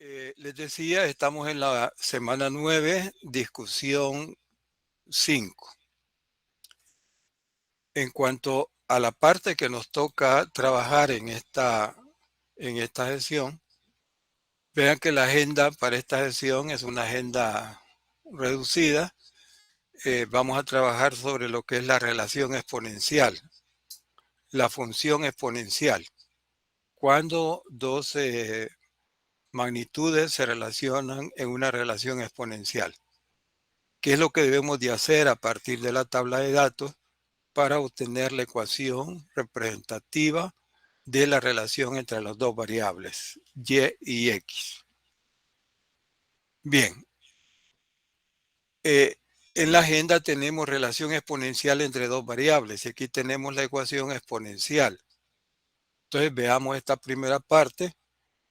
Les decía, estamos en la semana 9, discusión 5. En cuanto a la parte que nos toca trabajar en esta sesión, vean que la agenda para esta sesión es una agenda reducida. Vamos a trabajar sobre lo que es la relación exponencial, la función exponencial. Cuando dos magnitudes se relacionan en una relación exponencial. ¿Qué es lo que debemos de hacer a partir de la tabla de datos para obtener la ecuación representativa de la relación entre las dos variables, y y x? Bien, en la agenda tenemos relación exponencial entre dos variables y aquí tenemos la ecuación exponencial. Entonces veamos esta primera parte.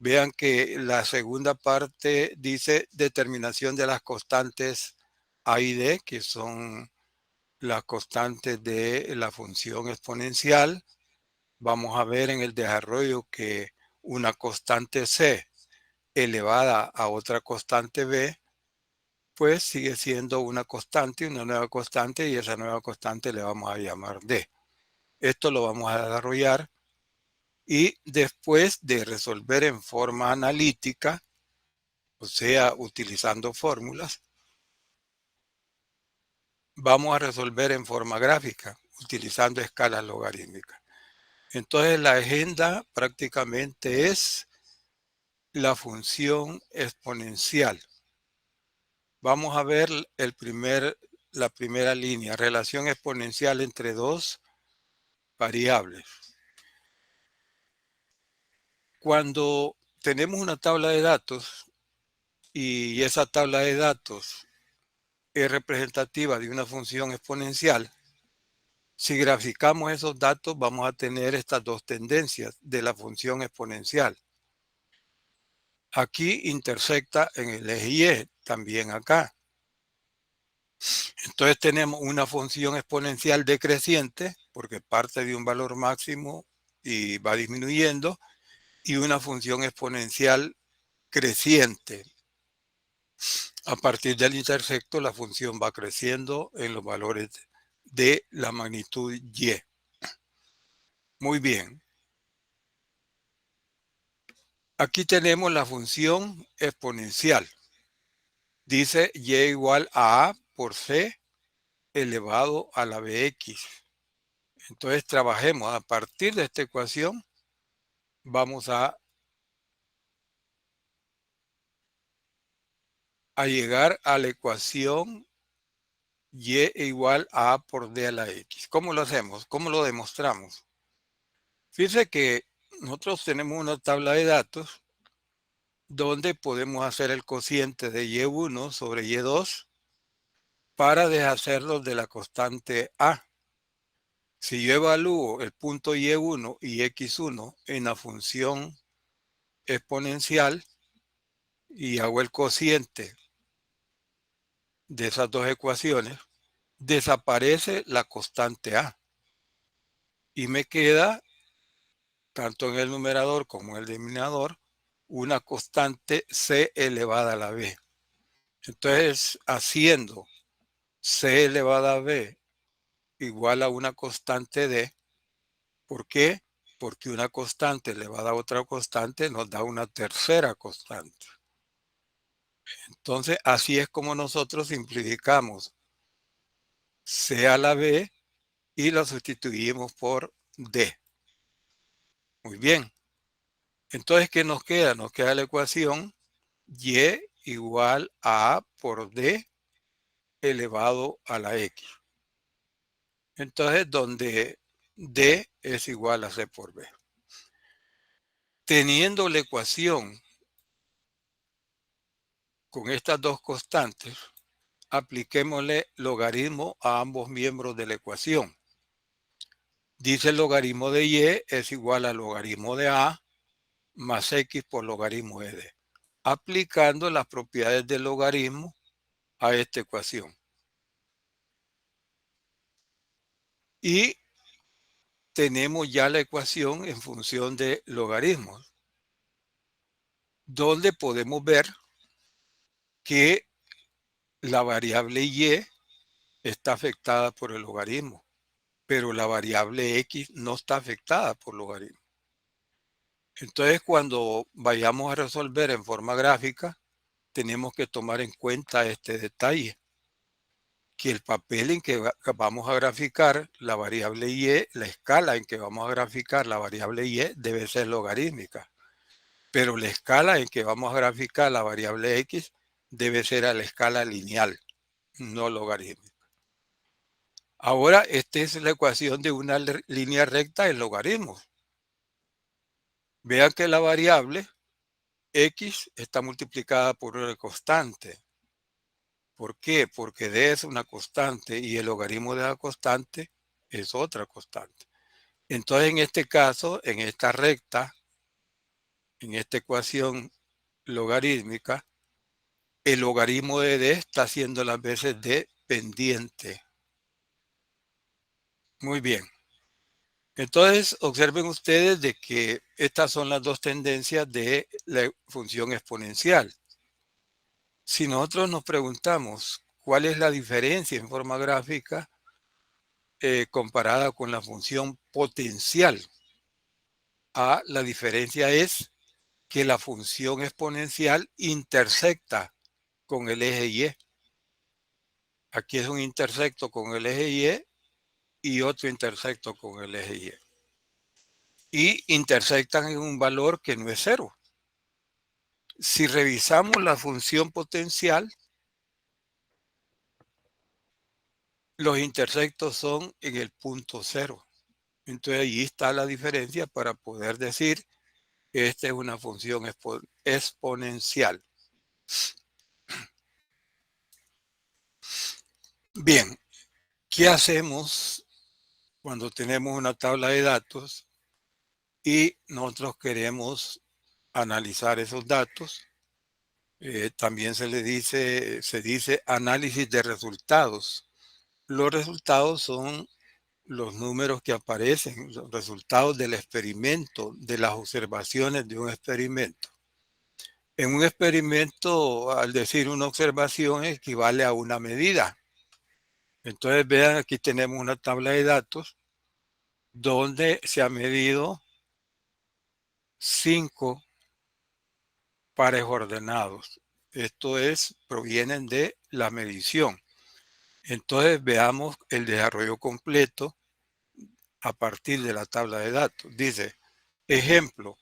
Vean que la segunda parte dice determinación de las constantes a y d, que son las constantes de la función exponencial. Vamos a ver en el desarrollo que una constante c elevada a otra constante b, pues sigue siendo una nueva constante, y esa nueva constante le vamos a llamar d. Esto lo vamos a desarrollar y después de resolver en forma analítica, o sea, utilizando fórmulas, vamos a resolver en forma gráfica, utilizando escalas logarítmicas. Entonces la agenda prácticamente es la función exponencial. Vamos a ver la primera línea, relación exponencial entre dos variables. Cuando tenemos una tabla de datos y esa tabla de datos es representativa de una función exponencial, si graficamos esos datos vamos a tener estas dos tendencias de la función exponencial. Aquí intersecta en el eje Y, también acá. Entonces tenemos una función exponencial decreciente, porque parte de un valor máximo y va disminuyendo, y una función exponencial creciente. A partir del intersecto, la función va creciendo en los valores de la magnitud Y. Muy bien. Aquí tenemos la función exponencial. Dice Y igual a por C elevado a la Bx. Entonces trabajemos a partir de esta ecuación. Vamos a llegar a la ecuación Y igual a por D a la X. ¿Cómo lo hacemos? ¿Cómo lo demostramos? Fíjense que nosotros tenemos una tabla de datos donde podemos hacer el cociente de Y1 sobre Y2 para deshacerlo de la constante A. Si yo evalúo el punto Y1 y X1 en la función exponencial y hago el cociente de esas dos ecuaciones, desaparece la constante A y me queda, tanto en el numerador como en el denominador, una constante C elevada a la B. Entonces, haciendo C elevada a B igual a una constante D, ¿por qué? Porque una constante elevada a otra constante nos da una tercera constante. Entonces, así es como nosotros simplificamos C a la B y la sustituimos por D. Muy bien. Entonces, ¿qué nos queda? Nos queda la ecuación Y igual a A por D elevado a la X. Entonces, donde D es igual a C por B. Teniendo la ecuación con estas dos constantes, apliquémosle logaritmo a ambos miembros de la ecuación. Dice el logaritmo de Y es igual al logaritmo de A más X por logaritmo de D, aplicando las propiedades del logaritmo a esta ecuación. Y tenemos ya la ecuación en función de logaritmos. donde podemos ver que la variable y está afectada por el logaritmo, pero la variable x no está afectada por logaritmo. Entonces, cuando vayamos a resolver en forma gráfica, tenemos que tomar en cuenta este detalle, que el papel en que vamos a graficar la variable y, la escala en que vamos a graficar la variable y debe ser logarítmica, pero la escala en que vamos a graficar la variable x debe ser a la escala lineal, no logarítmica. Ahora, esta es la ecuación de una línea recta en logaritmos. Vean que la variable x está multiplicada por una constante. ¿Por qué? Porque d es una constante y el logaritmo de la constante es otra constante. Entonces, en este caso, en esta recta, en esta ecuación logarítmica, el logaritmo de d está haciendo las veces de pendiente. Muy bien. Entonces, observen ustedes de que estas son las dos tendencias de la función exponencial. Si nosotros nos preguntamos cuál es la diferencia en forma gráfica comparada con la función potencial, la diferencia es que la función exponencial intersecta con el eje Y. Aquí es un intersecto con el eje Y otro intersecto con el eje Y. Y intersectan en un valor que no es cero. Si revisamos la función potencial, los intersectos son en el punto cero. Entonces allí está la diferencia para poder decir que esta es una función exponencial. Bien, ¿qué hacemos cuando tenemos una tabla de datos y nosotros queremos analizar esos datos? También se dice análisis de resultados. Los resultados son los números que aparecen, los resultados del experimento, de las observaciones de un experimento. En un experimento, al decir una observación, equivale a una medida. Entonces, vean, aquí tenemos una tabla de datos donde se ha medido 5 pares ordenados. Esto es, provienen de la medición. Entonces, veamos el desarrollo completo a partir de la tabla de datos. Dice, ejemplo,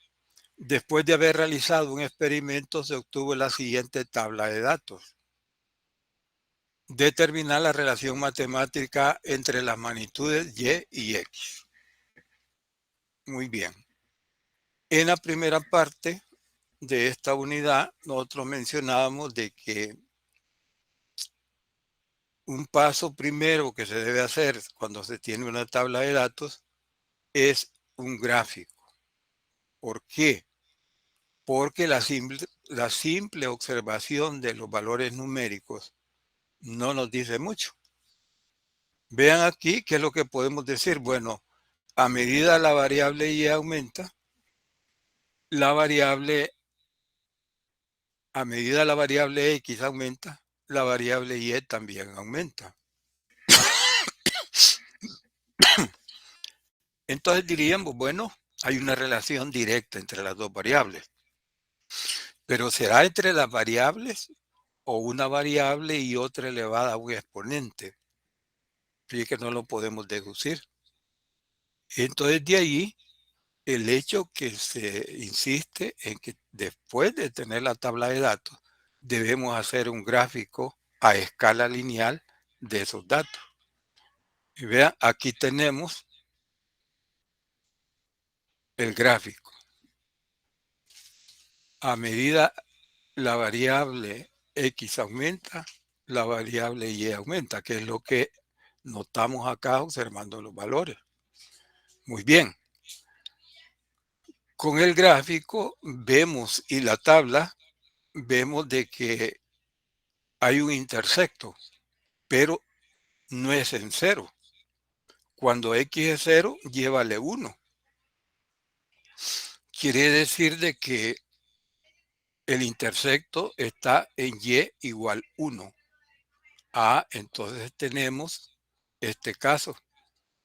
después de haber realizado un experimento se obtuvo la siguiente tabla de datos. Determinar la relación matemática entre las magnitudes Y y X. Muy bien. En la primera parte de esta unidad, nosotros mencionábamos de que un paso primero que se debe hacer cuando se tiene una tabla de datos es un gráfico. ¿Por qué? Porque la simple observación de los valores numéricos no nos dice mucho. Vean aquí qué es lo que podemos decir. Bueno, a medida la variable y aumenta, la variable, a medida la variable x aumenta, la variable y también aumenta. Entonces diríamos, bueno, hay una relación directa entre las dos variables. Pero ¿será entre las variables o una variable y otra elevada a un exponente? Fíjate que no lo podemos deducir. Entonces de ahí el hecho que se insiste en que después de tener la tabla de datos, debemos hacer un gráfico a escala lineal de esos datos. Y vean, aquí tenemos el gráfico. A medida la variable X aumenta, la variable Y aumenta, que es lo que notamos acá observando los valores. Muy bien. Con el gráfico vemos y la tabla vemos de que hay un intersecto, pero no es en cero. Cuando X es 0, llévale 1. Quiere decir de que el intersecto está en y igual 1. Entonces tenemos este caso,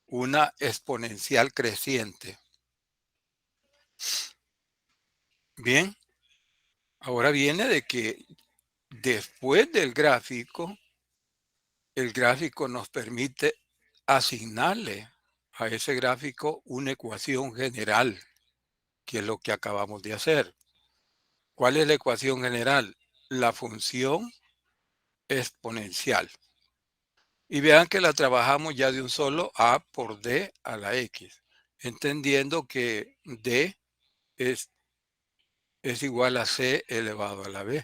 una exponencial creciente. Bien, ahora viene de que después del gráfico, el gráfico nos permite asignarle a ese gráfico una ecuación general, que es lo que acabamos de hacer. ¿Cuál es la ecuación general? La función exponencial. Y vean que la trabajamos ya de un solo a por d a la x, entendiendo que d es igual a c elevado a la b.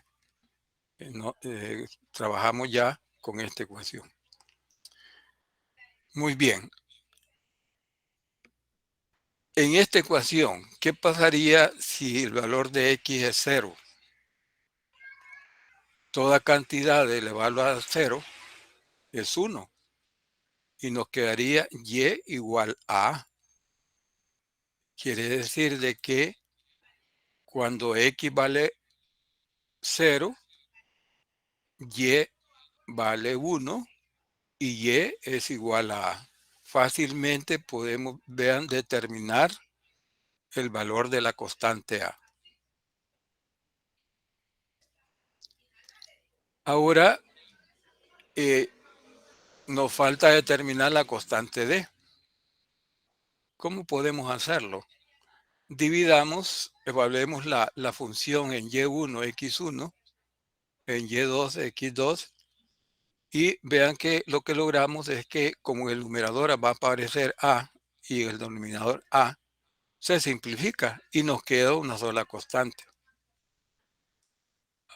No, trabajamos ya con esta ecuación. Muy bien. En esta ecuación, ¿qué pasaría si el valor de x es 0? Toda cantidad de elevado a 0 es 1. Y nos quedaría y igual a. Quiere decir de que cuando x vale 0, y vale 1 y y es igual a a. Fácilmente podemos, vean, determinar el valor de la constante a. Ahora nos falta determinar la constante d. ¿Cómo podemos hacerlo? Dividamos, evaluemos la función en y1, x1, en y2, x2, y vean que lo que logramos es que como el numerador va a aparecer a y el denominador a, se simplifica y nos queda una sola constante.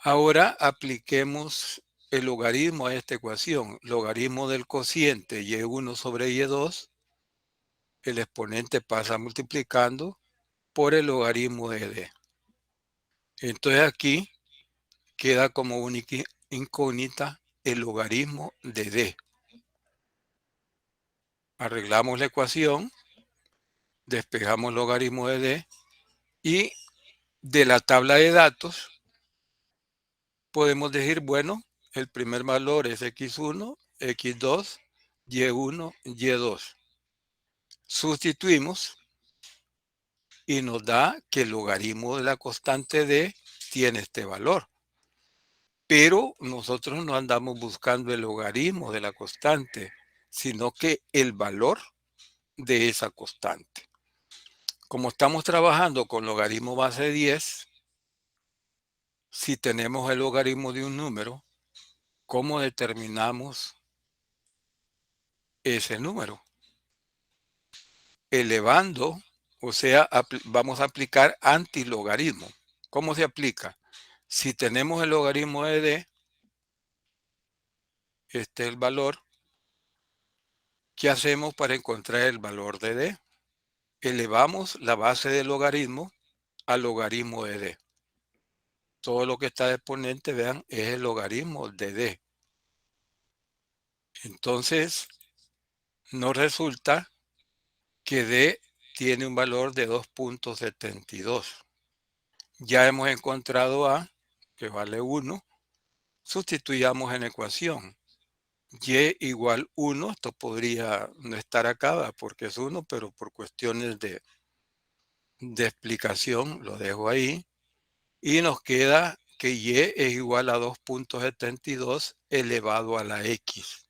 Ahora apliquemos el logaritmo a esta ecuación. Logaritmo del cociente y1 sobre y2, el exponente pasa multiplicando por el logaritmo de d. Entonces aquí queda como única incógnita el logaritmo de d. Arreglamos la ecuación, despejamos el logaritmo de d y de la tabla de datos podemos decir, bueno, el primer valor es x1, x2, y1, y2. Sustituimos y nos da que el logaritmo de la constante d tiene este valor. Pero nosotros no andamos buscando el logaritmo de la constante, sino que el valor de esa constante. Como estamos trabajando con logaritmo base 10, si tenemos el logaritmo de un número, ¿cómo determinamos ese número? Elevando, o sea, vamos a aplicar antilogaritmo. ¿Cómo se aplica? Si tenemos el logaritmo de d, este es el valor, ¿qué hacemos para encontrar el valor de d? Elevamos la base del logaritmo al logaritmo de d. Todo lo que está de exponente, vean, es el logaritmo de d. Entonces, nos resulta que d tiene un valor de 2.72. Ya hemos encontrado a, que vale 1. Sustituyamos en la ecuación. Y igual 1, esto podría no estar acá porque es 1, pero por cuestiones de explicación lo dejo ahí. Y nos queda que y es igual a 2.72 elevado a la x.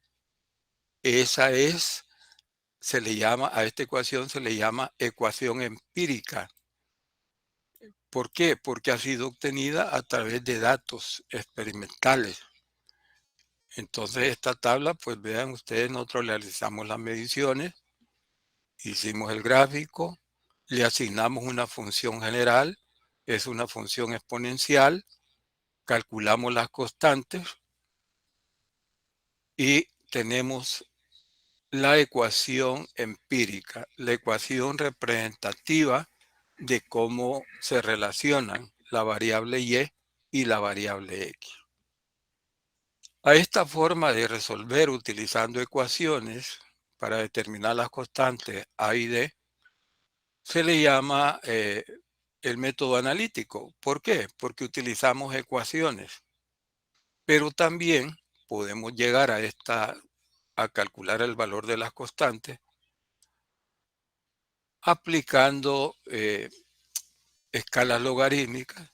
Esa es, se le llama, a esta ecuación se le llama ecuación empírica. ¿Por qué? Porque ha sido obtenida a través de datos experimentales. Entonces esta tabla, pues vean ustedes, nosotros realizamos las mediciones, hicimos el gráfico, le asignamos una función general, es una función exponencial, calculamos las constantes y tenemos la ecuación empírica, la ecuación representativa de cómo se relacionan la variable y la variable x. A esta forma de resolver utilizando ecuaciones para determinar las constantes a y d se le llama el método analítico. ¿Por qué? Porque utilizamos ecuaciones, pero también podemos llegar a calcular el valor de las constantes aplicando escalas logarítmicas.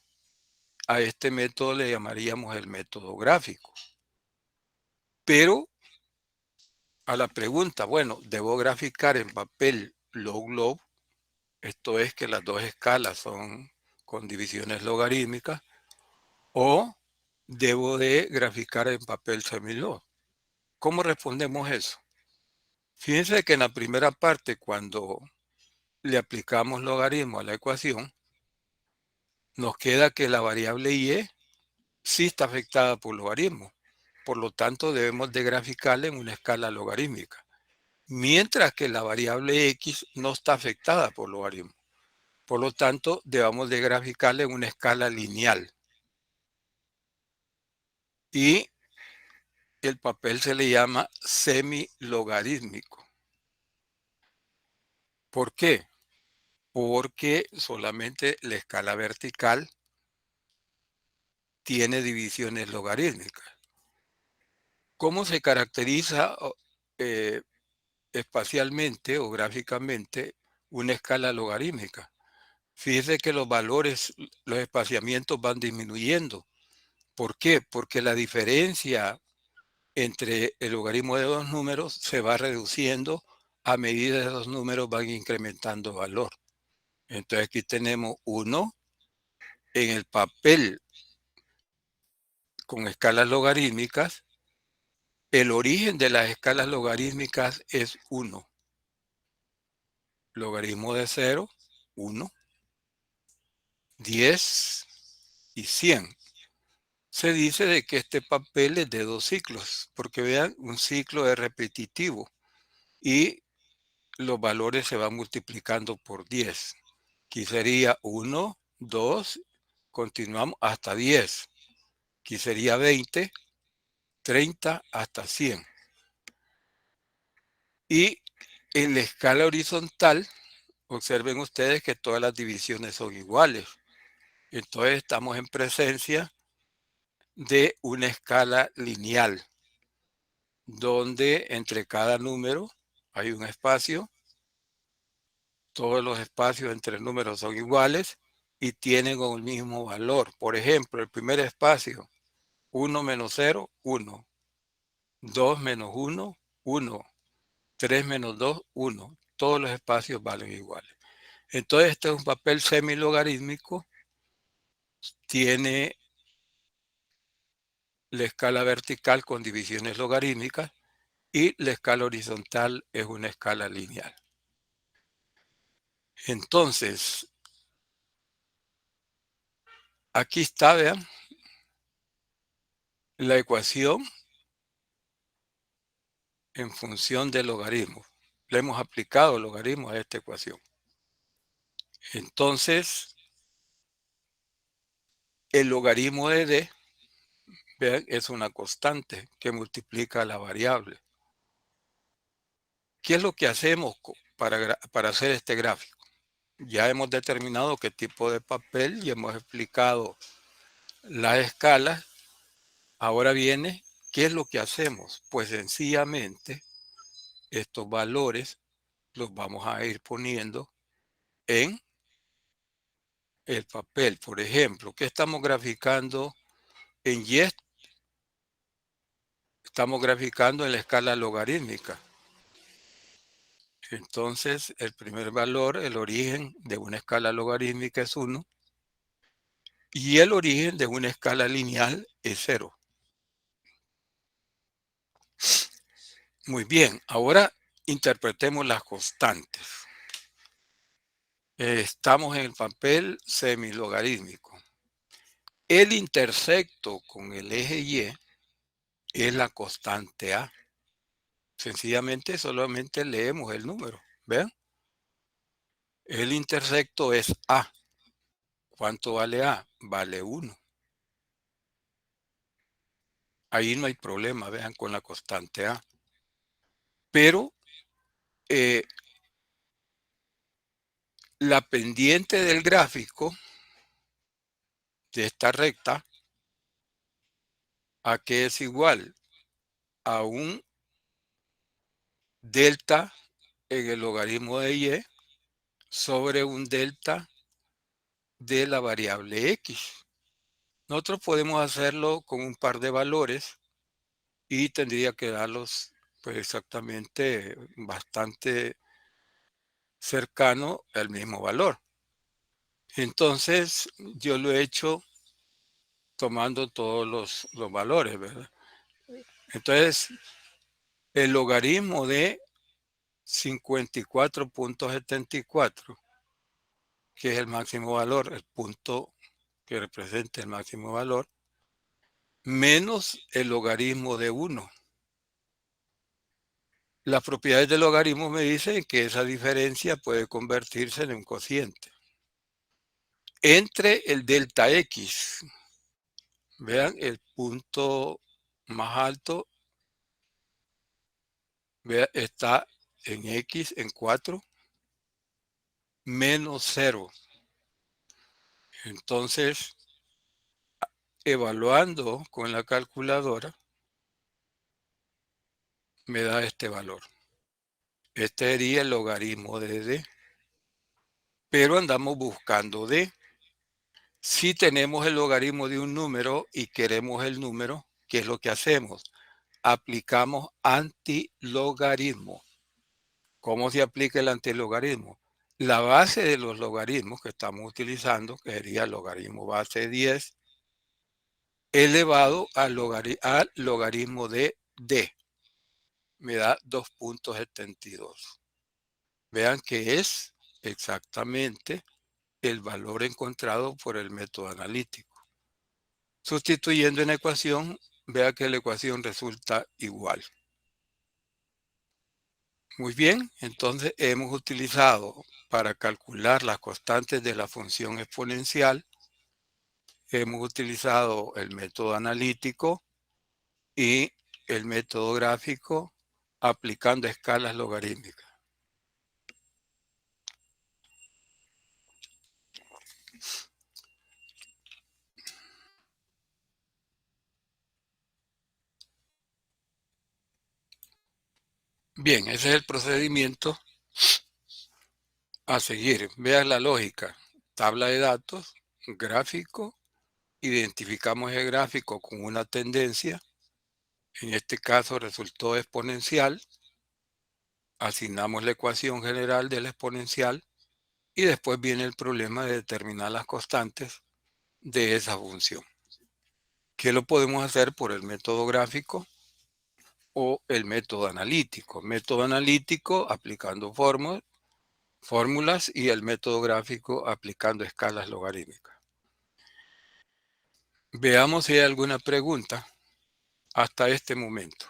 A este método le llamaríamos el método gráfico. Pero a la pregunta, bueno, ¿debo graficar en papel log-log? Esto es que las dos escalas son con divisiones logarítmicas, o debo de graficar en papel semilog. ¿Cómo respondemos eso? Fíjense que en la primera parte, cuando le aplicamos logaritmo a la ecuación, nos queda que la variable y sí está afectada por logaritmo. Por lo tanto, debemos de graficarla en una escala logarítmica. Mientras que la variable x no está afectada por logaritmo. Por lo tanto, debemos de graficarla en una escala lineal. Y el papel se le llama semilogarítmico. ¿Por qué? Porque solamente la escala vertical tiene divisiones logarítmicas. ¿Cómo se caracteriza eh, espacialmente o gráficamente una escala logarítmica? Fíjese que los valores, los espaciamientos van disminuyendo. ¿Por qué? Porque la diferencia entre el logaritmo de dos números se va reduciendo a medida que los números van incrementando valor. Entonces aquí tenemos 1 en el papel con escalas logarítmicas. El origen de las escalas logarítmicas es 1. Logaritmo de 0, 1, 10 y 100. Se dice de que este papel es de dos ciclos, porque vean, un ciclo es repetitivo y los valores se van multiplicando por 10. Aquí sería 1, 2, continuamos hasta 10. Aquí sería 20, 30 hasta 100. Y en la escala horizontal, observen ustedes que todas las divisiones son iguales. Entonces estamos en presencia de una escala lineal, donde entre cada número hay un espacio, todos los espacios entre números son iguales y tienen un mismo valor. Por ejemplo, el primer espacio, 1 menos 0, 1. 2 menos 1, 1. 3 menos 2, 1. Todos los espacios valen iguales. Entonces, este es un papel semilogarítmico. Tiene la escala vertical con divisiones logarítmicas y la escala horizontal es una escala lineal. Entonces, aquí está, vean, la ecuación en función del logaritmo. Le hemos aplicado logaritmo a esta ecuación. Entonces, el logaritmo de d, vean, es una constante que multiplica la variable. ¿Qué es lo que hacemos para hacer este gráfico? Ya hemos determinado qué tipo de papel y hemos explicado las escalas. Ahora viene, ¿qué es lo que hacemos? Pues sencillamente estos valores los vamos a ir poniendo en el papel. Por ejemplo, ¿qué estamos graficando en Y? Estamos graficando en la escala logarítmica. Entonces, el primer valor, el origen de una escala logarítmica es 1 y el origen de una escala lineal es 0. Muy bien, ahora interpretemos las constantes. Estamos en el papel semilogarítmico. El intersecto con el eje Y es la constante A. Sencillamente solamente leemos el número. ¿Ven? El intersecto es A. ¿Cuánto vale A? Vale 1. Ahí no hay problema, vean, con la constante A. Pero eh, La pendiente del gráfico de esta recta, ¿a qué es igual? A un delta en el logaritmo de y sobre un delta de la variable x. Nosotros podemos hacerlo con un par de valores y tendría que darlos pues exactamente bastante cercano al mismo valor. Entonces yo lo he hecho tomando todos los valores, ¿verdad? Entonces el logaritmo de 54.74, que es el máximo valor, el punto que representa el máximo valor, menos el logaritmo de 1. Las propiedades del logaritmo me dicen que esa diferencia puede convertirse en un cociente. Entre el delta x, vean el punto más alto, vean, está en x en 4 menos 0. Entonces, evaluando con la calculadora, me da este valor. Este sería el logaritmo de d. Pero andamos buscando d. Si tenemos el logaritmo de un número y queremos el número, ¿qué es lo que hacemos? Aplicamos antilogaritmo. ¿Cómo se aplica el antilogaritmo? La base de los logaritmos que estamos utilizando, que sería el logaritmo base 10, elevado al logaritmo de d. Me da 2.72. Vean que es exactamente el valor encontrado por el método analítico. Sustituyendo en la ecuación, vea que la ecuación resulta igual. Muy bien, entonces hemos utilizado para calcular las constantes de la función exponencial, hemos utilizado el método analítico y el método gráfico aplicando escalas logarítmicas. Bien, ese es el procedimiento a seguir. Vean la lógica. Tabla de datos, gráfico, identificamos el gráfico con una tendencia. En este caso resultó exponencial. Asignamos la ecuación general de la exponencial y después viene el problema de determinar las constantes de esa función. ¿Qué lo podemos hacer por el método gráfico o el método analítico? Método analítico aplicando fórmulas y el método gráfico aplicando escalas logarítmicas. Veamos si hay alguna pregunta hasta este momento.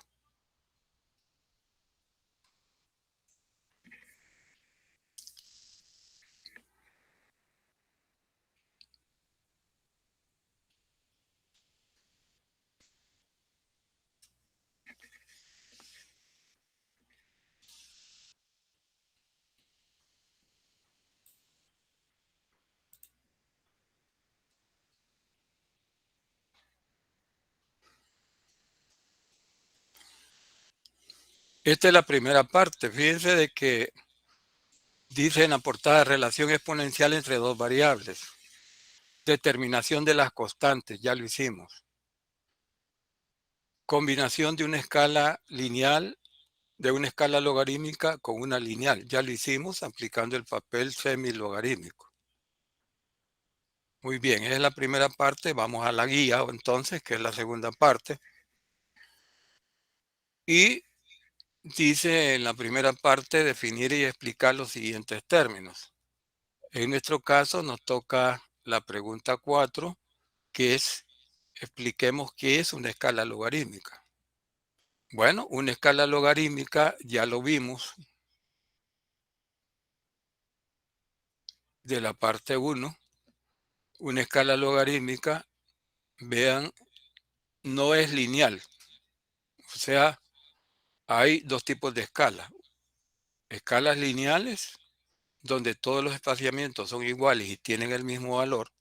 Esta es la primera parte. Fíjense de que dice en la portada relación exponencial entre dos variables. Determinación de las constantes, ya lo hicimos. Combinación de una escala lineal, de una escala logarítmica con una lineal. Ya lo hicimos aplicando el papel semilogarítmico. Muy bien, esa es la primera parte. Vamos a la guía entonces, que es la segunda parte. Y dice en la primera parte definir y explicar los siguientes términos. En nuestro caso nos toca la pregunta 4, que es expliquemos qué es una escala logarítmica. Bueno, una escala logarítmica ya lo vimos de la parte 1. Una escala logarítmica, vean, no es lineal. O sea, hay dos tipos de escalas. Escalas lineales donde todos los espaciamientos son iguales y tienen el mismo valor,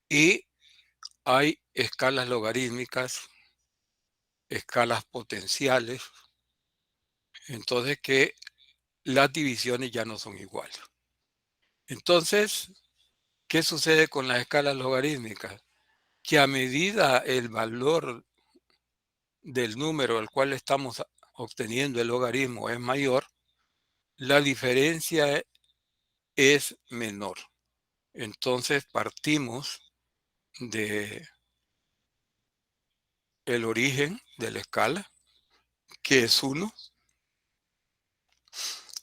y hay escalas logarítmicas, escalas potenciales, entonces que las divisiones ya no son iguales. Entonces, ¿qué sucede con las escalas logarítmicas? Que a medida el valor del número al cual estamos obteniendo el logaritmo es mayor, la diferencia es menor. Entonces partimos de el origen de la escala, que es 1,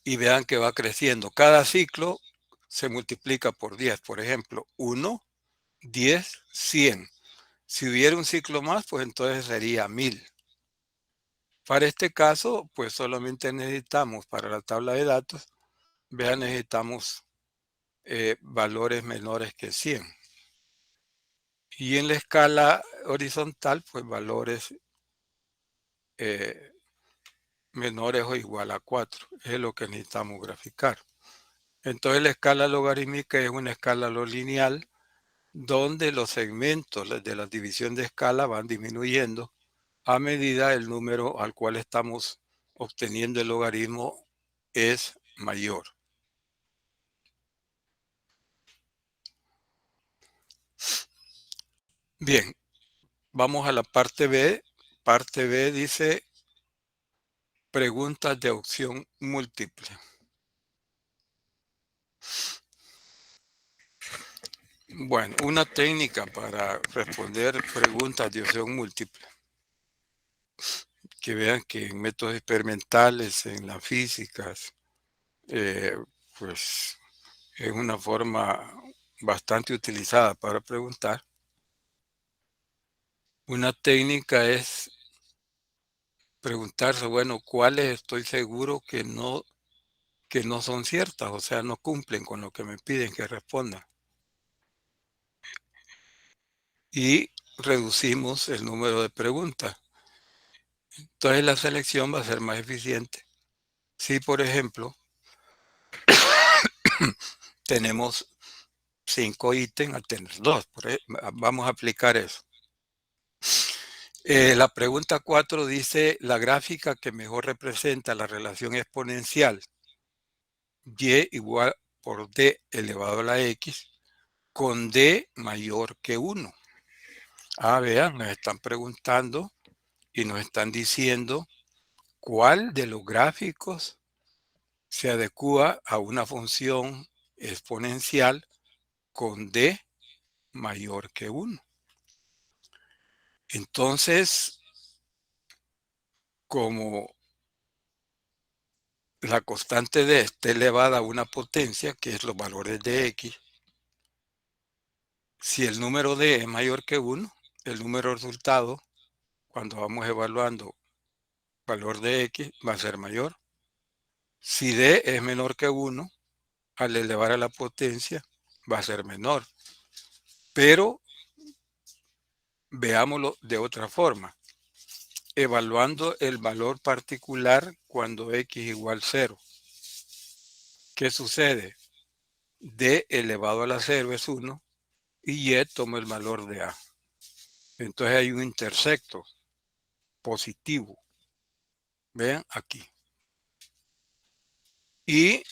y vean que va creciendo. Cada ciclo se multiplica por 10. Por ejemplo, 1, 10, 100. Si hubiera un ciclo más, pues entonces sería 1000. Para este caso, pues solamente necesitamos, para la tabla de datos, vean, necesitamos valores menores que 100. Y en la escala horizontal, pues valores menores o igual a 4. Es lo que necesitamos graficar. Entonces la escala logarítmica es una escala no lineal donde los segmentos de la división de escala van disminuyendo a medida el número al cual estamos obteniendo el logaritmo es mayor. Bien, vamos a la parte B. Parte B dice preguntas de opción múltiple. Bueno, una técnica para responder preguntas de opción múltiple. Que vean que en métodos experimentales, en las físicas, pues es una forma bastante utilizada para preguntar. Una técnica es preguntarse, bueno, ¿cuáles estoy seguro que no son ciertas? O sea, no cumplen con lo que me piden que responda. Y reducimos el número de preguntas. Entonces la selección va a ser más eficiente. Si, por ejemplo, tenemos 5 ítems, a tener 2, vamos a aplicar eso. La pregunta 4 dice, la gráfica que mejor representa la relación exponencial y igual por d elevado a la x con d mayor que 1. Vean, nos están preguntando y nos están diciendo cuál de los gráficos se adecua a una función exponencial con d mayor que 1. Entonces, como la constante d está elevada a una potencia, que es los valores de x, si el número d es mayor que 1, el número resultado, cuando vamos evaluando valor de x, va a ser mayor. Si d es menor que 1, al elevar a la potencia, va a ser menor. Pero veámoslo de otra forma, evaluando el valor particular cuando x igual 0. ¿Qué sucede? D elevado a la 0 es 1 y y toma el valor de a. Entonces hay un intersecto positivo. Vean aquí. Y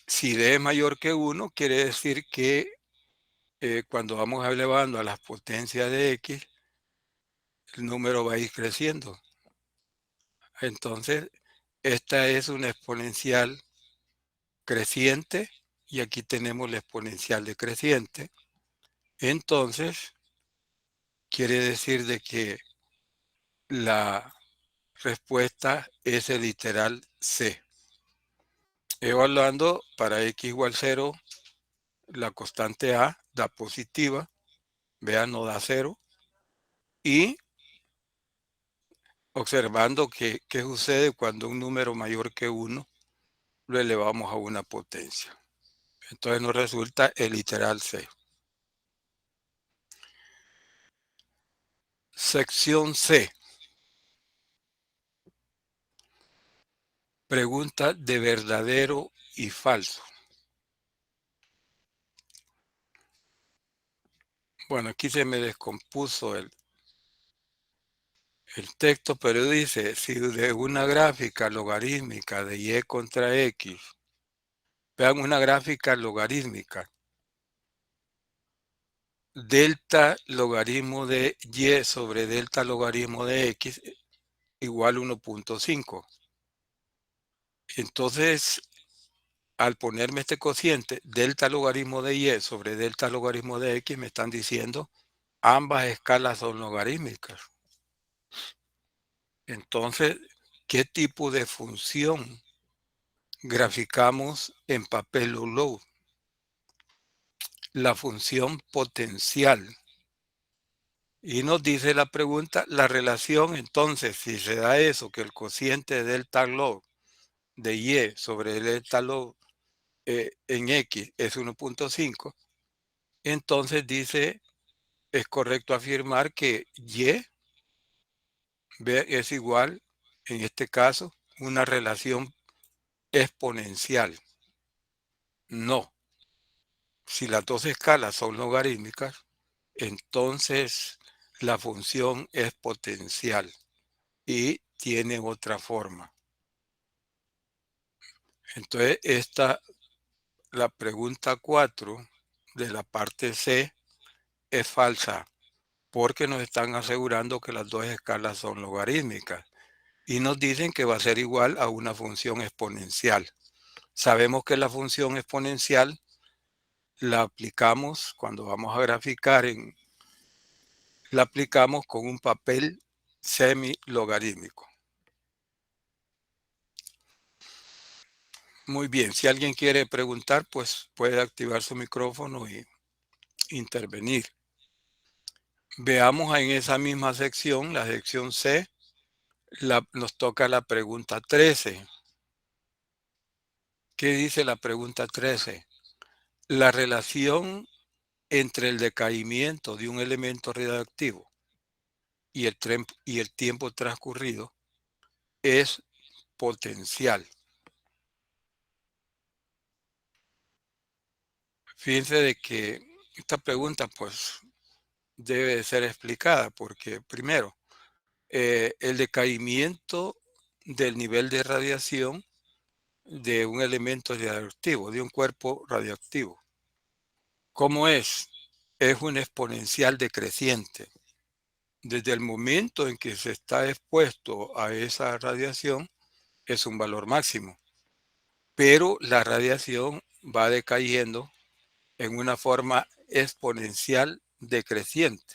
si d es mayor que 1, quiere decir que cuando vamos elevando a las potencias de x, el número va a ir creciendo. Entonces, esta es una exponencial creciente y aquí tenemos la exponencial decreciente. Entonces, quiere decir de que la respuesta es el literal C. Evaluando para x igual 0, la constante A da positiva, vean, no da 0, y observando qué sucede cuando un número mayor que 1 lo elevamos a una potencia. Entonces nos resulta el literal C. Sección C. Pregunta de verdadero y falso. Bueno, aquí se me descompuso el texto, pero dice, si de una gráfica logarítmica de y contra x, vean una gráfica logarítmica, delta logaritmo de y sobre delta logaritmo de x igual 1.5. Entonces, al ponerme este cociente, delta logaritmo de y sobre delta logaritmo de x, me están diciendo ambas escalas son logarítmicas. Entonces, ¿qué tipo de función graficamos en papel low? La función potencial. Y nos dice la pregunta, la relación, entonces, si se da eso, que el cociente de delta log de y sobre delta log en x es 1.5, entonces dice, es correcto afirmar que y es igual, en este caso, una relación exponencial. No. Si las dos escalas son logarítmicas, entonces la función es potencial y tiene otra forma. Entonces, la pregunta 4 de la parte C es falsa porque nos están asegurando que las dos escalas son logarítmicas y nos dicen que va a ser igual a una función exponencial. Sabemos que la función exponencial la aplicamos cuando vamos a graficar la aplicamos con un papel semi-logarítmico. Muy bien, si alguien quiere preguntar, pues puede activar su micrófono y intervenir. Veamos en esa misma sección, la sección C, nos toca la pregunta 13. ¿Qué dice la pregunta 13? La relación entre el decaimiento de un elemento radioactivo y el tiempo transcurrido es potencial. Fíjense de que esta pregunta pues debe de ser explicada porque primero, el decaimiento del nivel de radiación de un elemento radioactivo, de un cuerpo radioactivo. ¿Cómo es? Es un exponencial decreciente. Desde el momento en que se está expuesto a esa radiación, es un valor máximo. Pero la radiación va decayendo en una forma exponencial decreciente.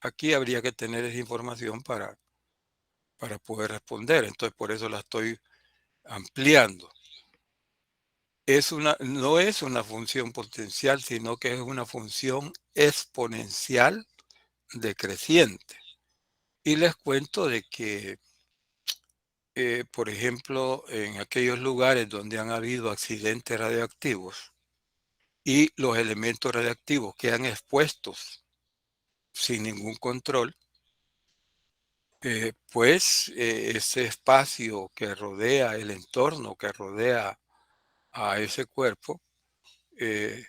Aquí habría que tener esa información para poder responder. Entonces, por eso la estoy ampliando. No es una función potencial, sino que es una función exponencial decreciente. Y les cuento de que, por ejemplo, en aquellos lugares donde han habido accidentes radioactivos y los elementos radioactivos quedan expuestos sin ningún control, pues ese espacio que rodea el entorno, que rodea a ese cuerpo, eh,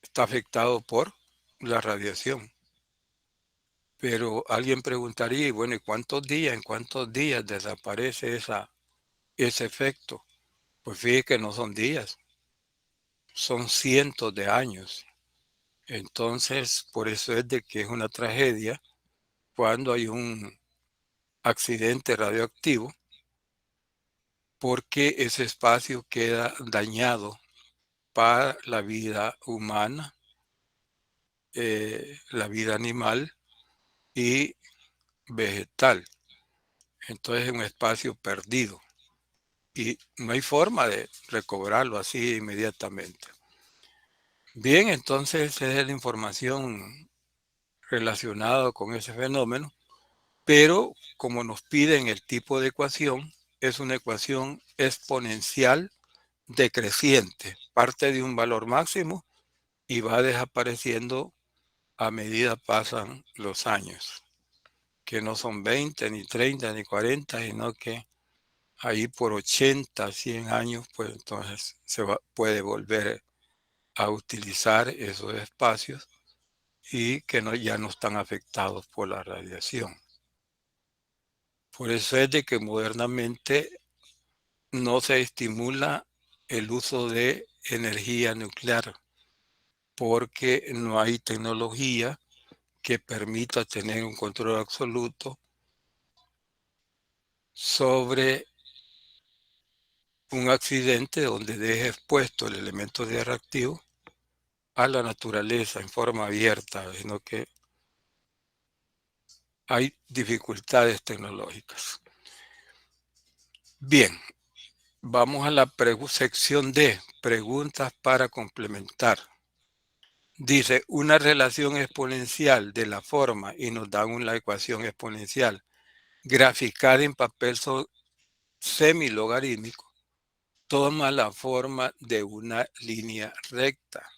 está afectado por la radiación. Pero alguien preguntaría, y bueno, en cuántos días desaparece ese efecto? Pues fíjate que no son días, son cientos de años. Entonces, por eso es de que es una tragedia cuando hay un accidente radioactivo, porque ese espacio queda dañado para la vida humana, la vida animal y vegetal. Entonces es un espacio perdido y no hay forma de recobrarlo así inmediatamente. Bien, entonces esa es la información relacionada con ese fenómeno, pero como nos piden el tipo de ecuación, es una ecuación exponencial decreciente, parte de un valor máximo y va desapareciendo a medida pasan los años, que no son 20, ni 30, ni 40, sino que ahí por 80, 100 años, pues entonces puede volver a utilizar esos espacios y que ya no están afectados por la radiación. Por eso es de que modernamente no se estimula el uso de energía nuclear, porque no hay tecnología que permita tener un control absoluto sobre un accidente donde deje expuesto el elemento reactivo a la naturaleza en forma abierta, sino que hay dificultades tecnológicas. Bien, vamos a la sección D, preguntas para complementar. Dice, una relación exponencial de la forma, y nos dan una ecuación exponencial, graficada en papel semilogarítmico, toma la forma de una línea recta.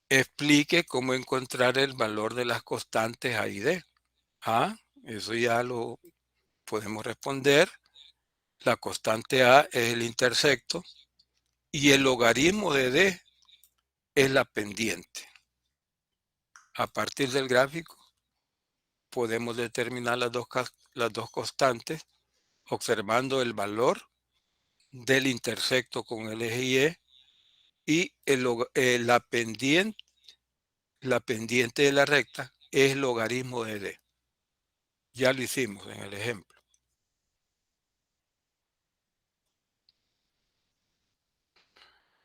Explique cómo encontrar el valor de las constantes A y D. Ah, eso ya lo podemos responder. La constante A es el intersecto y el logaritmo de D es la pendiente. A partir del gráfico podemos determinar las dos constantes observando el valor del intersecto con el eje Y y la pendiente de la recta es logaritmo de D. Ya lo hicimos en el ejemplo.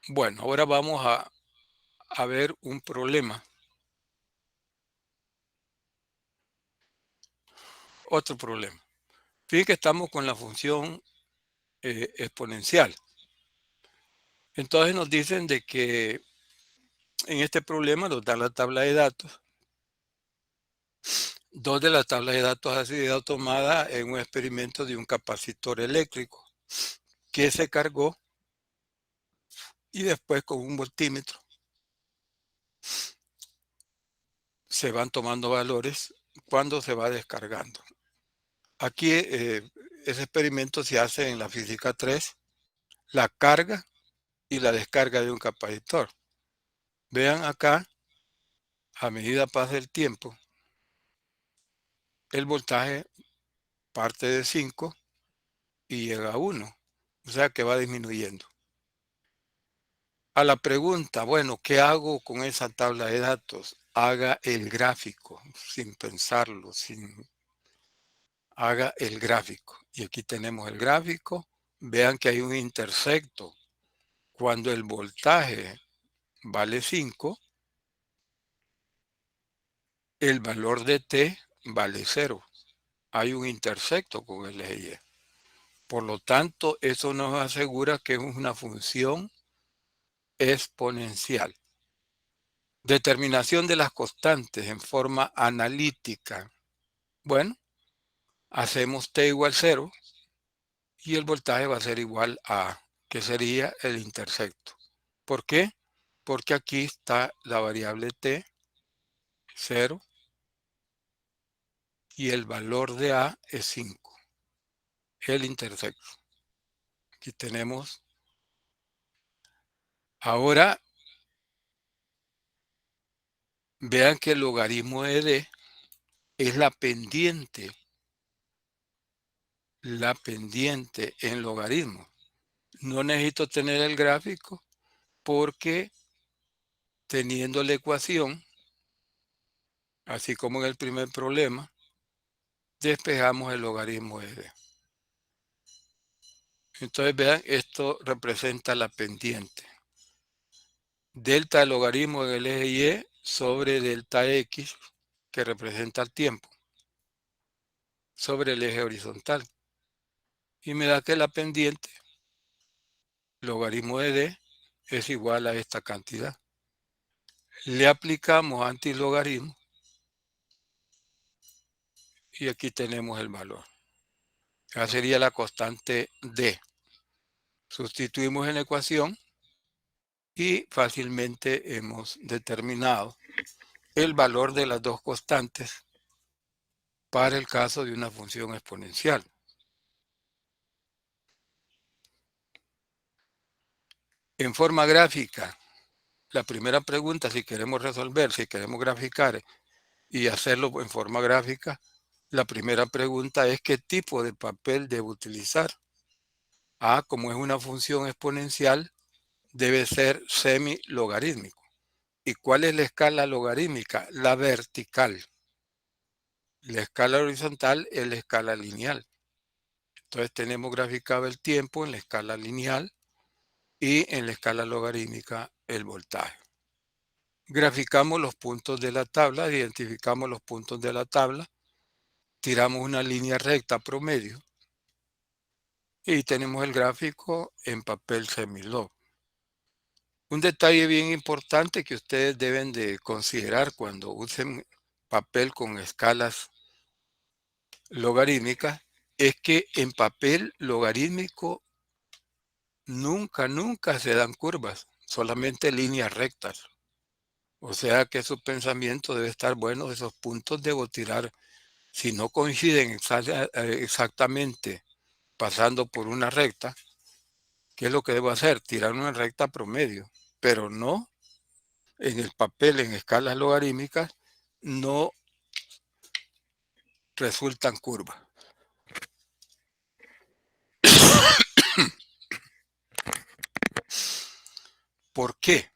Bueno, ahora vamos a ver un problema. Otro problema. Fíjense que estamos con la función exponencial. Entonces nos dicen de que en este problema nos dan la tabla de datos. Dos de las tablas de datos ha sido tomada en un experimento de un capacitor eléctrico que se cargó y después con un voltímetro se van tomando valores cuando se va descargando. Aquí ese experimento se hace en la física 3, la carga y la descarga de un capacitor. Vean acá, a medida pasa el tiempo, el voltaje parte de 5 y llega a 1, o sea que va disminuyendo. A la pregunta, bueno, ¿qué hago con esa tabla de datos? Haga el gráfico, sin pensarlo, haga el gráfico. Y aquí tenemos el gráfico. Vean que hay un intersecto. Cuando el voltaje vale 5, el valor de t vale 0. Hay un intersecto con el eje Y. Por lo tanto, eso nos asegura que es una función exponencial. Determinación de las constantes en forma analítica. Bueno, hacemos t igual 0 y el voltaje va a ser igual a, que sería el intersecto. ¿Por qué? Porque aquí está la variable t, 0, y el valor de A es 5, el intersecto. Aquí tenemos. Ahora, vean que el logaritmo de D es la pendiente en logaritmo. No necesito tener el gráfico porque teniendo la ecuación, así como en el primer problema, despejamos el logaritmo de D. Entonces vean, esto representa la pendiente. Delta del logaritmo del eje Y sobre delta X, que representa el tiempo, sobre el eje horizontal. Y me da que la pendiente, logaritmo de D, es igual a esta cantidad. Le aplicamos antilogaritmo y aquí tenemos el valor. Esa sería la constante D. Sustituimos en la ecuación y fácilmente hemos determinado el valor de las dos constantes para el caso de una función exponencial. En forma gráfica, la primera pregunta, si queremos resolver, si queremos graficar y hacerlo en forma gráfica, la primera pregunta es qué tipo de papel debo utilizar. Como es una función exponencial, debe ser semi-logarítmico. ¿Y cuál es la escala logarítmica? La vertical. La escala horizontal es la escala lineal. Entonces tenemos graficado el tiempo en la escala lineal y en la escala logarítmica el voltaje. Graficamos los puntos de la tabla, identificamos los puntos de la tabla, tiramos una línea recta promedio y tenemos el gráfico en papel semilog. Un detalle bien importante que ustedes deben de considerar cuando usen papel con escalas logarítmicas es que en papel logarítmico nunca se dan curvas, solamente líneas rectas. O sea que su pensamiento debe estar bueno, esos puntos debo tirar, si no coinciden exactamente pasando por una recta, ¿qué es lo que debo hacer? Tirar una recta promedio, pero no en el papel en escalas logarítmicas, no resultan curvas. ¿Por qué?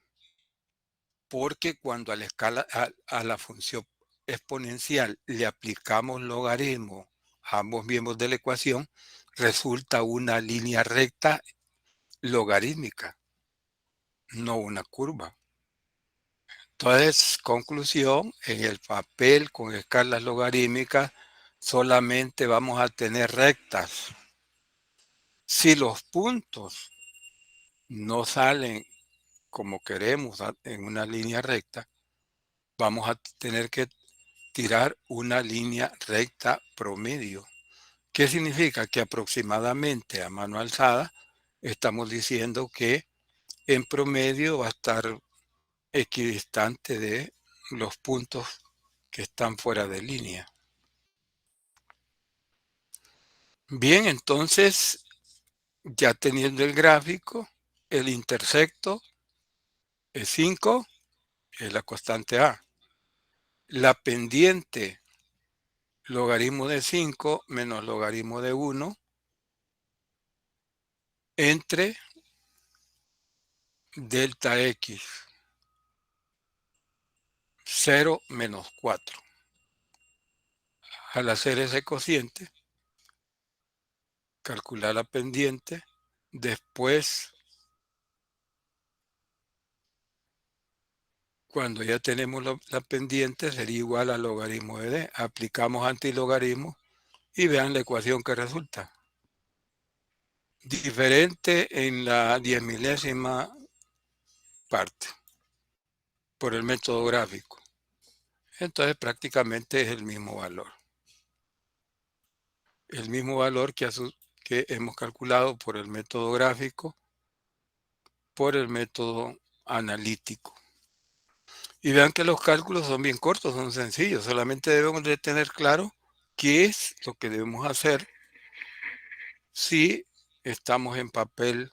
Porque cuando a la escala, a la función exponencial le aplicamos logaritmo a ambos miembros de la ecuación, resulta una línea recta logarítmica, no una curva. Entonces, conclusión, en el papel con escalas logarítmicas solamente vamos a tener rectas. Si los puntos no salen como queremos en una línea recta, vamos a tener que tirar una línea recta promedio. ¿Qué significa? Que aproximadamente a mano alzada estamos diciendo que en promedio va a estar equidistante de los puntos que están fuera de línea. Bien, entonces, ya teniendo el gráfico, el intersecto es 5, es la constante A. La pendiente, logaritmo de 5 menos logaritmo de 1 entre delta X, 0 menos 4. Al hacer ese cociente, calcular la pendiente, después, cuando ya tenemos la pendiente, sería igual al logaritmo de D. Aplicamos antilogaritmo y vean la ecuación que resulta. Diferente en la 10.000ª parte por el método gráfico. Entonces prácticamente es el mismo valor. El mismo valor que hemos calculado por el método gráfico, por el método analítico. Y vean que los cálculos son bien cortos, son sencillos. Solamente debemos de tener claro qué es lo que debemos hacer si estamos en papel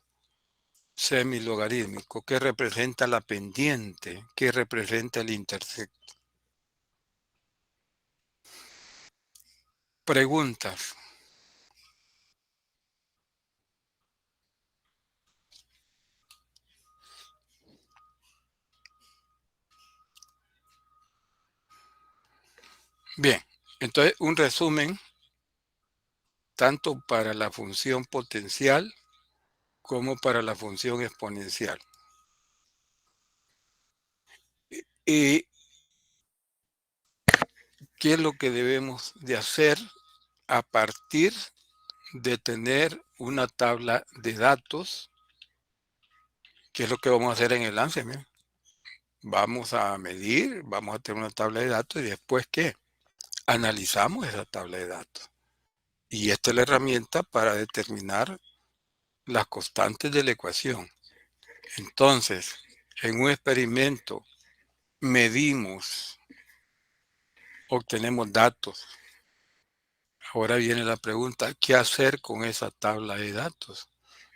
semilogarítmico, qué representa la pendiente, qué representa el intersecto. Preguntas. Bien, entonces un resumen tanto para la función potencial como para la función exponencial. ¿Y qué es lo que debemos de hacer a partir de tener una tabla de datos? ¿Qué es lo que vamos a hacer en el lance? Vamos a medir, vamos a tener una tabla de datos y después ¿qué? Analizamos esa tabla de datos. Y esta es la herramienta para determinar las constantes de la ecuación. Entonces, en un experimento medimos, obtenemos datos. Ahora viene la pregunta, ¿qué hacer con esa tabla de datos?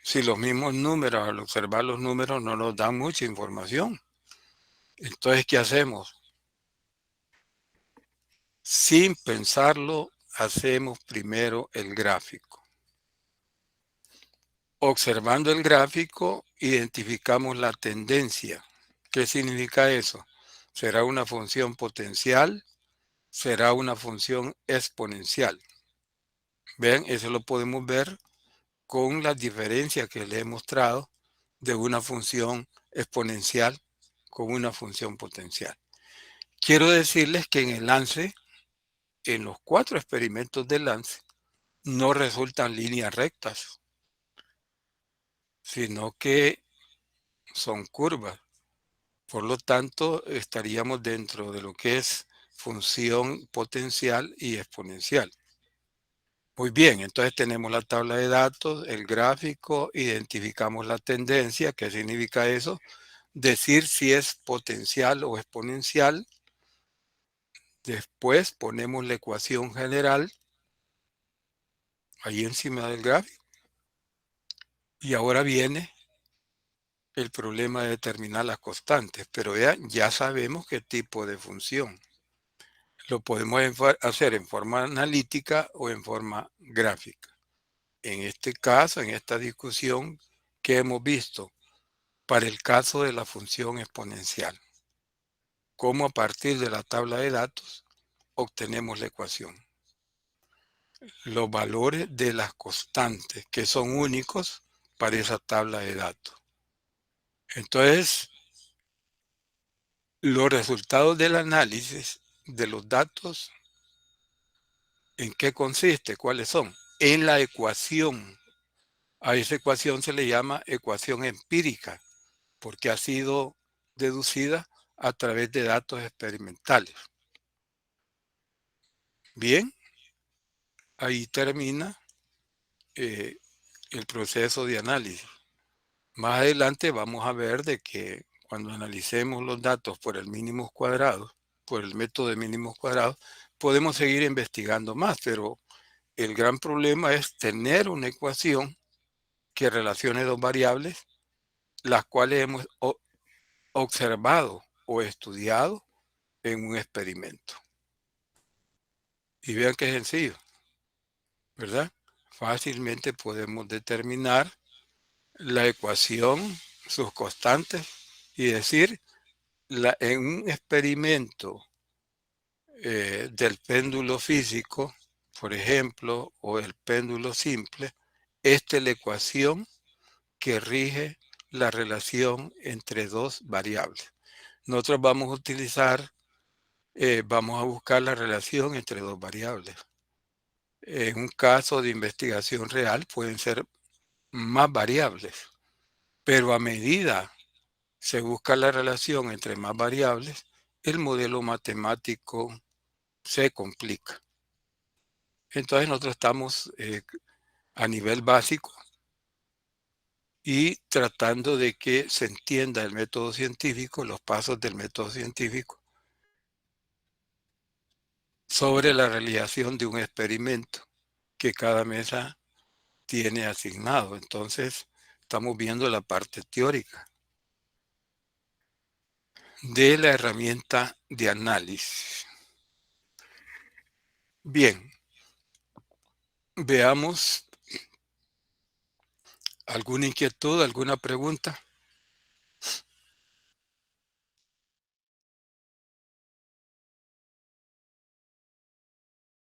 si los mismos números, al observar los números, no nos dan mucha información? Entonces, ¿qué hacemos? Sin pensarlo, hacemos primero el gráfico. Observando el gráfico, identificamos la tendencia. ¿Qué significa eso? ¿Será una función potencial? ¿Será una función exponencial? ¿Ven? Eso lo podemos ver con las diferencias que les he mostrado de una función exponencial con una función potencial. Quiero decirles que en el lance, en los 4 experimentos de lance, no resultan líneas rectas, sino que son curvas. Por lo tanto, estaríamos dentro de lo que es función potencial y exponencial. Muy bien, entonces tenemos la tabla de datos, el gráfico, identificamos la tendencia. ¿Qué significa eso? Decir si es potencial o exponencial. Después ponemos la ecuación general ahí encima del gráfico. Y ahora viene el problema de determinar las constantes. Pero vean, ya sabemos qué tipo de función. Lo podemos hacer en forma analítica o en forma gráfica. En este caso, en esta discusión, ¿qué hemos visto? Para el caso de la función exponencial, cómo a partir de la tabla de datos obtenemos la ecuación. Los valores de las constantes que son únicos para esa tabla de datos. Entonces, los resultados del análisis de los datos, ¿en qué consiste? ¿Cuáles son? En la ecuación. A esa ecuación se le llama ecuación empírica, porque ha sido deducida a través de datos experimentales. Bien, ahí termina el proceso de análisis. Más adelante vamos a ver de que cuando analicemos los datos por el mínimos cuadrados, por el método de mínimos cuadrados, podemos seguir investigando más, pero el gran problema es tener una ecuación que relacione dos variables, las cuales hemos observado o estudiado en un experimento. Y vean qué sencillo, ¿verdad? Fácilmente podemos determinar la ecuación, sus constantes, y decir, en un experimento del péndulo físico, por ejemplo, o el péndulo simple, esta es la ecuación que rige la relación entre dos variables. Nosotros vamos a utilizar, vamos a buscar la relación entre dos variables. En un caso de investigación real pueden ser más variables, pero a medida se busca la relación entre más variables, el modelo matemático se complica. Entonces nosotros estamos a nivel básico y tratando de que se entienda el método científico, los pasos del método científico sobre la realización de un experimento que cada mesa tiene asignado. Entonces estamos viendo la parte teórica de la herramienta de análisis. Bien, veamos alguna inquietud, alguna pregunta.